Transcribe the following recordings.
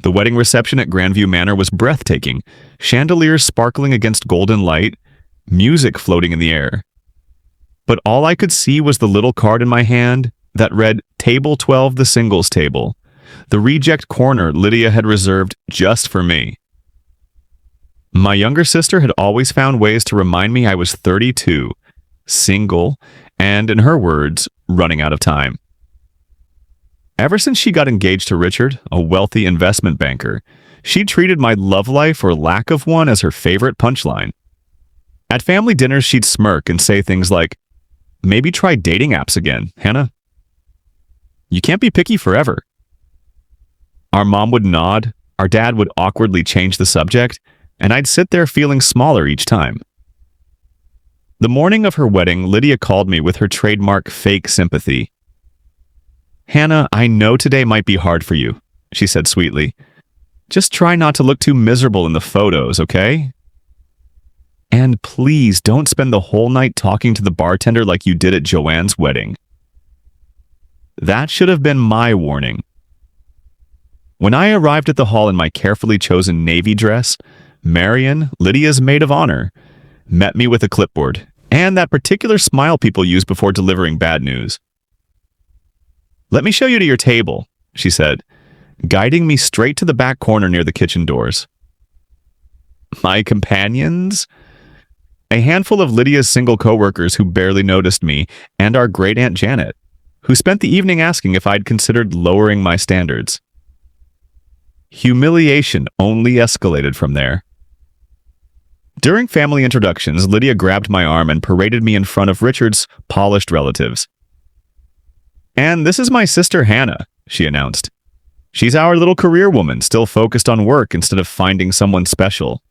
The wedding reception at Grandview Manor was breathtaking, chandeliers sparkling against golden light, music floating in the air. But all I could see was the little card in my hand that read Table 12, the singles table, the reject corner Lydia had reserved just for me. My younger sister had always found ways to remind me I was 32, single, and, in her words, running out of time. Ever since she got engaged to Richard, a wealthy investment banker, she treated my love life or lack of one as her favorite punchline. At family dinners, she'd smirk and say things like, "Maybe try dating apps again, Hannah. You can't be picky forever." Our mom would nod, our dad would awkwardly change the subject, and I'd sit there feeling smaller each time. The morning of her wedding, Lydia called me with her trademark fake sympathy. "Hannah, I know today might be hard for you," she said sweetly. "Just try not to look too miserable in the photos, okay? And please don't spend the whole night talking to the bartender like you did at Joanne's wedding." That should have been my warning. When I arrived at the hall in my carefully chosen navy dress, Marion, Lydia's maid of honor, met me with a clipboard and that particular smile people use before delivering bad news. "Let me show you to your table," she said, guiding me straight to the back corner near the kitchen doors. My companions? A handful of Lydia's single co-workers who barely noticed me, and our great-aunt Janet, who spent the evening asking if I'd considered lowering my standards. Humiliation only escalated from there. During family introductions, Lydia grabbed my arm and paraded me in front of Richard's polished relatives. "And this is my sister Hannah," she announced. "She's our little career woman, still focused on work instead of finding someone special."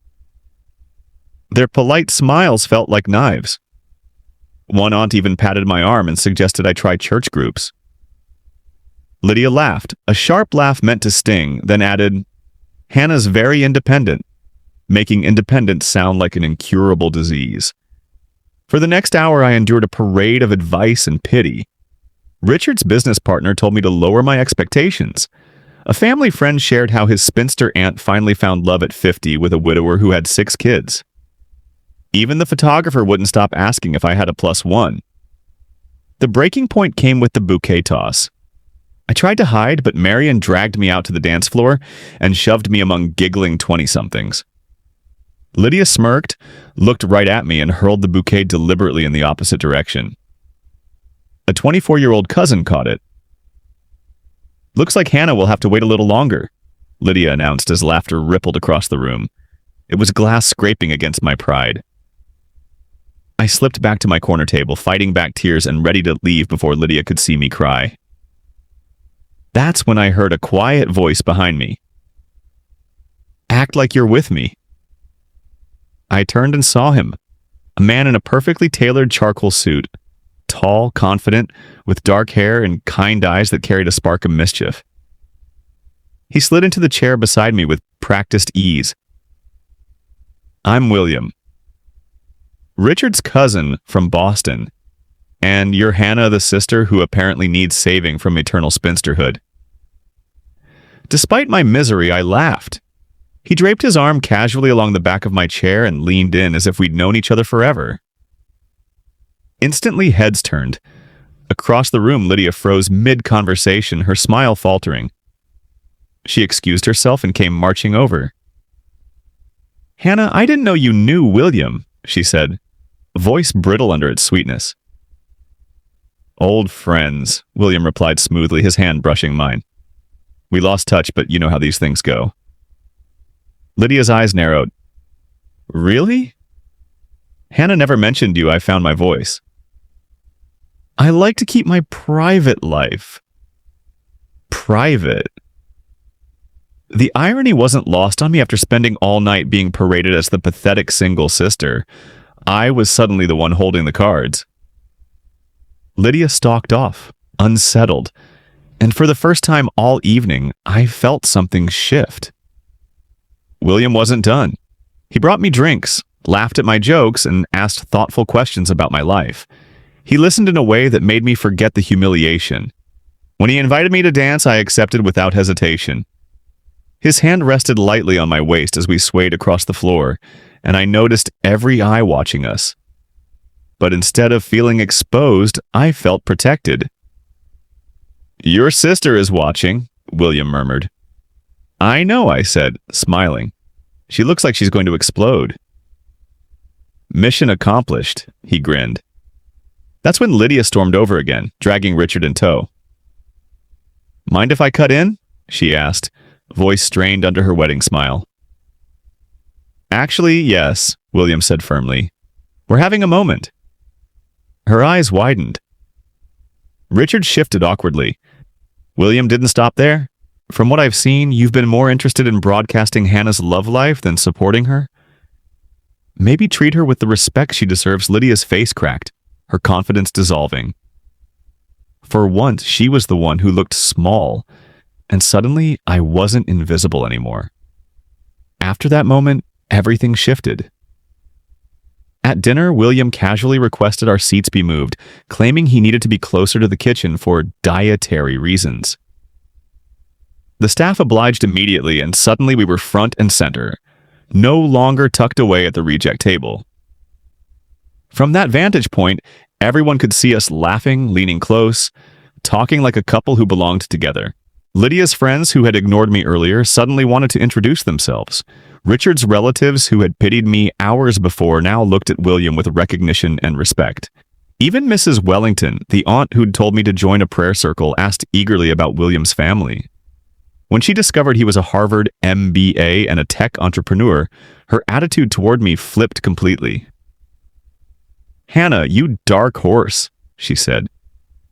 Their polite smiles felt like knives. One aunt even patted my arm and suggested I try church groups. Lydia laughed, a sharp laugh meant to sting, then added, "Hannah's very independent," making independence sound like an incurable disease. For the next hour, I endured a parade of advice and pity. Richard's business partner told me to lower my expectations. A family friend shared how his spinster aunt finally found love at 50 with a widower who had 6 kids. Even the photographer wouldn't stop asking if I had a +1. The breaking point came with the bouquet toss. I tried to hide, but Marion dragged me out to the dance floor and shoved me among giggling 20-somethings. Lydia smirked, looked right at me, and hurled the bouquet deliberately in the opposite direction. A 24-year-old cousin caught it. "Looks like Hannah will have to wait a little longer," Lydia announced as laughter rippled across the room. It was glass scraping against my pride. I slipped back to my corner table, fighting back tears and ready to leave before Lydia could see me cry. That's when I heard a quiet voice behind me. "Act like you're with me." I turned and saw him, a man in a perfectly tailored charcoal suit, tall, confident, with dark hair and kind eyes that carried a spark of mischief. He slid into the chair beside me with practiced ease. "I'm William. Richard's cousin from Boston, and you're Hannah, the sister who apparently needs saving from eternal spinsterhood." Despite my misery, I laughed. He draped his arm casually along the back of my chair and leaned in as if we'd known each other forever. Instantly, heads turned. Across the room, Lydia froze mid-conversation, her smile faltering. She excused herself and came marching over. "Hannah, I didn't know you knew William," she said, voice brittle under its sweetness. "Old friends," William replied smoothly, his hand brushing mine. "We lost touch, but you know how these things go." Lydia's eyes narrowed. "Really? Hannah never mentioned you. I found my voice." "I like to keep my private life." Private? The irony wasn't lost on me after spending all night being paraded as the pathetic single sister. I was suddenly the one holding the cards. Lydia stalked off, unsettled, and for the first time all evening, I felt something shift. William wasn't done. He brought me drinks, laughed at my jokes, and asked thoughtful questions about my life. He listened in a way that made me forget the humiliation. When he invited me to dance, I accepted without hesitation. His hand rested lightly on my waist as we swayed across the floor, and I noticed every eye watching us. But instead of feeling exposed, I felt protected. "Your sister is watching," William murmured. "I know," I said, smiling. "She looks like she's going to explode." "Mission accomplished," he grinned. That's when Lydia stormed over again, dragging Richard in tow. "Mind if I cut in?" she asked, voice strained under her wedding smile. "Actually, yes," William said firmly. "We're having a moment." Her eyes widened. Richard shifted awkwardly. "William didn't stop there? From what I've seen, you've been more interested in broadcasting Hannah's love life than supporting her? Maybe treat her with the respect she deserves." Lydia's face cracked, her confidence dissolving. For once, she was the one who looked small, and suddenly I wasn't invisible anymore. After that moment, everything shifted. At dinner, William casually requested our seats be moved, claiming he needed to be closer to the kitchen for dietary reasons. The staff obliged immediately, and suddenly we were front and center, no longer tucked away at the reject table. From that vantage point, everyone could see us laughing, leaning close, talking like a couple who belonged together. Lydia's friends, who had ignored me earlier, suddenly wanted to introduce themselves. Richard's relatives, who had pitied me hours before, now looked at William with recognition and respect. Even Mrs. Wellington, the aunt who'd told me to join a prayer circle, asked eagerly about William's family. When she discovered he was a Harvard MBA and a tech entrepreneur, her attitude toward me flipped completely. "Hannah, you dark horse," she said.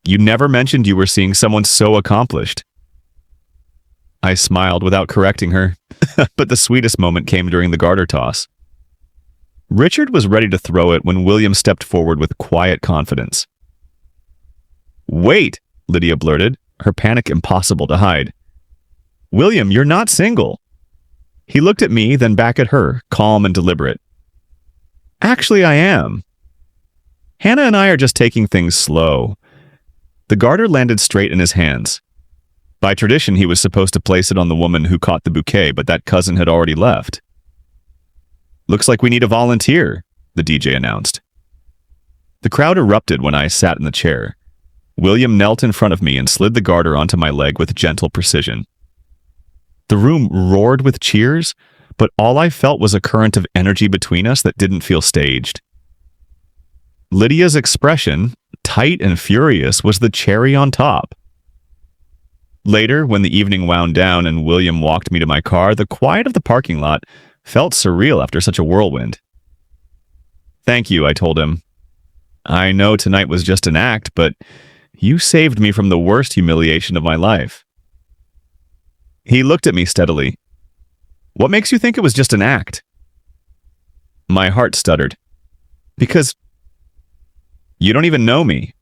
"You never mentioned you were seeing someone so accomplished." I smiled without correcting her, but the sweetest moment came during the garter toss. Richard was ready to throw it when William stepped forward with quiet confidence. "Wait," Lydia blurted, her panic impossible to hide. "William, you're not single." He looked at me, then back at her, calm and deliberate. "Actually, I am. Hannah and I are just taking things slow." The garter landed straight in his hands. By tradition, he was supposed to place it on the woman who caught the bouquet, but that cousin had already left. "Looks like we need a volunteer," the DJ announced. The crowd erupted when I sat in the chair. William knelt in front of me and slid the garter onto my leg with gentle precision. The room roared with cheers, but all I felt was a current of energy between us that didn't feel staged. Lydia's expression, tight and furious, was the cherry on top. Later, when the evening wound down and William walked me to my car, the quiet of the parking lot felt surreal after such a whirlwind. "Thank you," I told him. "I know tonight was just an act, but you saved me from the worst humiliation of my life." He looked at me steadily. "What makes you think it was just an act?" My heart stuttered. "Because you don't even know me."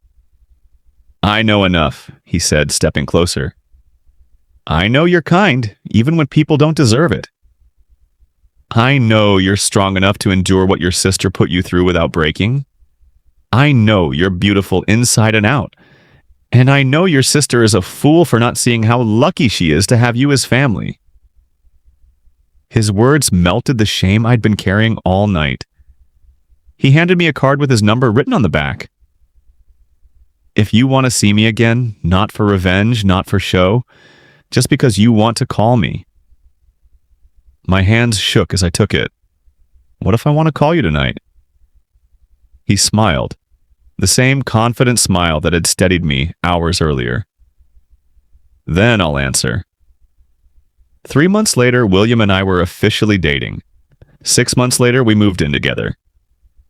"I know enough," he said, stepping closer. "I know you're kind, even when people don't deserve it. I know you're strong enough to endure what your sister put you through without breaking. I know you're beautiful inside and out. And I know your sister is a fool for not seeing how lucky she is to have you as family." His words melted the shame I'd been carrying all night. He handed me a card with his number written on the back. "If you want to see me again, not for revenge, not for show, just because you want to call me." My hands shook as I took it. "What if I want to call you tonight?" He smiled, the same confident smile that had steadied me hours earlier. "Then I'll answer." 3 months later, William and I were officially dating. 6 months later, we moved in together.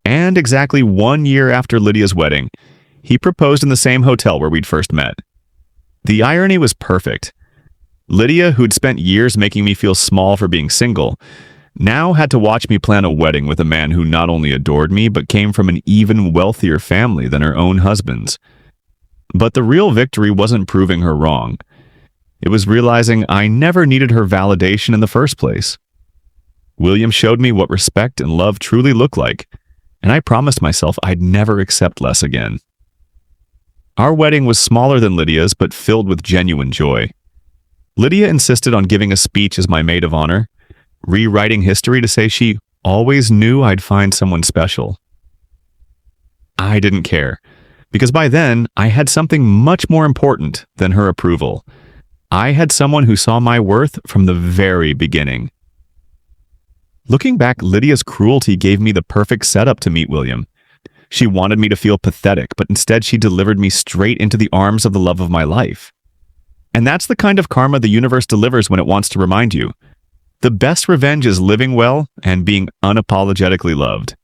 And exactly 1 year after Lydia's wedding, he proposed in the same hotel where we'd first met. The irony was perfect. Lydia, who'd spent years making me feel small for being single, now had to watch me plan a wedding with a man who not only adored me, but came from an even wealthier family than her own husband's. But the real victory wasn't proving her wrong. It was realizing I never needed her validation in the first place. William showed me what respect and love truly look like, and I promised myself I'd never accept less again. Our wedding was smaller than Lydia's, but filled with genuine joy. Lydia insisted on giving a speech as my maid of honor, rewriting history to say she always knew I'd find someone special. I didn't care, because by then I had something much more important than her approval. I had someone who saw my worth from the very beginning. Looking back, Lydia's cruelty gave me the perfect setup to meet William. She wanted me to feel pathetic, but instead she delivered me straight into the arms of the love of my life. And that's the kind of karma the universe delivers when it wants to remind you. The best revenge is living well and being unapologetically loved.